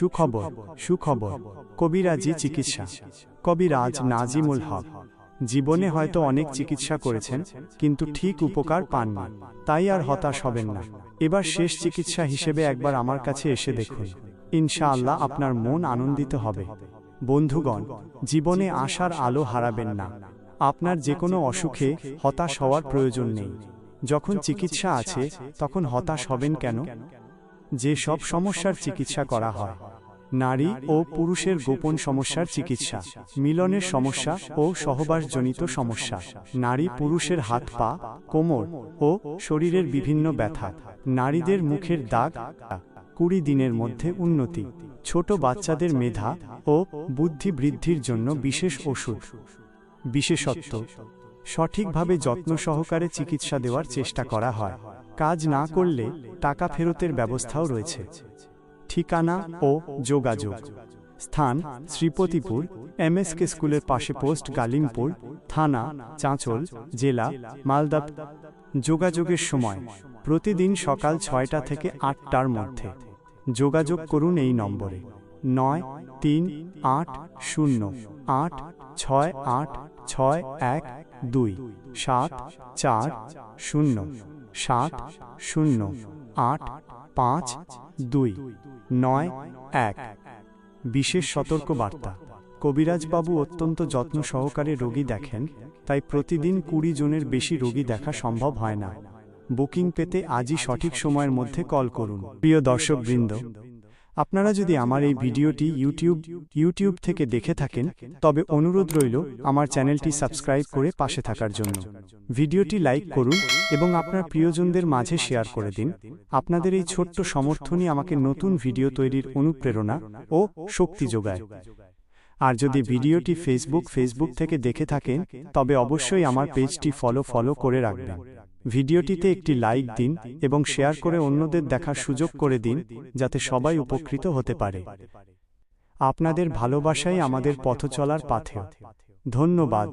সুখবর সুখবর কবিরাজি চিকিৎসা। কবিরাজ নাজিমুল হক জীবনে হয়তো অনেক চিকিৎসা করেছেন, কিন্তু ঠিক উপকার পাননি। তাই আর হতাশ হবেন না। এবার শেষ চিকিৎসা হিসেবে একবার আমার কাছে এসে দেখুন, ইনশাআল্লাহ আপনার মন আনন্দিত হবে। বন্ধুগণ, জীবনে আশার আলো হারাবেন না। আপনার যে কোনো অসুখে হতাশ হওয়ার প্রয়োজন নেই। যখন চিকিৎসা আছে তখন হতাশ হবেন কেন? যে সব সমস্যার চিকিৎসা করা হয়, নারী ও পুরুষের গোপন সমস্যার চিকিৎসা, মিলনের সমস্যা ও সহবাসজনিত সমস্যা, নারী পুরুষের হাত পা, কোমর ও শরীরের বিভিন্ন ব্যথা, নারীদের মুখের দাগ, 20 দিনের মধ্যে উন্নতি, ছোট বাচ্চাদের মেধা ও বুদ্ধি বৃদ্ধির জন্য বিশেষ ওষুধ। বিশেষত্ব: সঠিকভাবে যত্ন সহকারে চিকিৎসা দেওয়ার চেষ্টা করা হয়। কাজ না করলে টাকা ফেরতের ব্যবস্থাও রয়েছে। ঠিকানা ও যোগাযোগ: স্থান শ্রীপতিপুর, MSK স্কুলের পাশে, পোস্ট গালিমপুর, থানা চাঁচল, জেলা মালদা। যোগাযোগের সময় প্রতিদিন সকাল 6টা থেকে 8টার মধ্যে। যোগাযোগ করুন এই নম্বরে 9380868612 74085291। বিশেষ সতর্কবার্তা: কবিরাজবাবু অত্যন্ত যত্ন সহকারে রোগী দেখেন, তাই প্রতিদিন 20 জনের বেশি রোগী দেখা সম্ভব হয় না। বুকিং পেতে আজই সঠিক সময়ের মধ্যে কল করুন। প্রিয় দর্শকবৃন্দ, আপনারা যদি আমার এই ভিডিওটি ইউটিউব থেকে দেখে থাকেন, তবে অনুরোধ রইল আমার চ্যানেলটি সাবস্ক্রাইব করে পাশে থাকার জন্য। ভিডিওটি লাইক করুন এবং আপনার প্রিয়জনদের মাঝে শেয়ার করে দিন। আপনাদের এই ছোট্ট সমর্থনই আমাকে নতুন ভিডিও তৈরির অনুপ্রেরণা ও শক্তি যোগায়। আর যদি ভিডিওটি ফেসবুক থেকে দেখে থাকেন, তবে অবশ্যই আমার পেজটি ফলো করে রাখবেন। ভিডিওটিতে একটি লাইক দিন এবং শেয়ার করে অন্যদের দেখার সুযোগ করে দিন, যাতে সবাই উপকৃত হতে পারে। আপনাদের ভালোবাসাই আমাদের পথ চলার পাথেয়। ধন্যবাদ।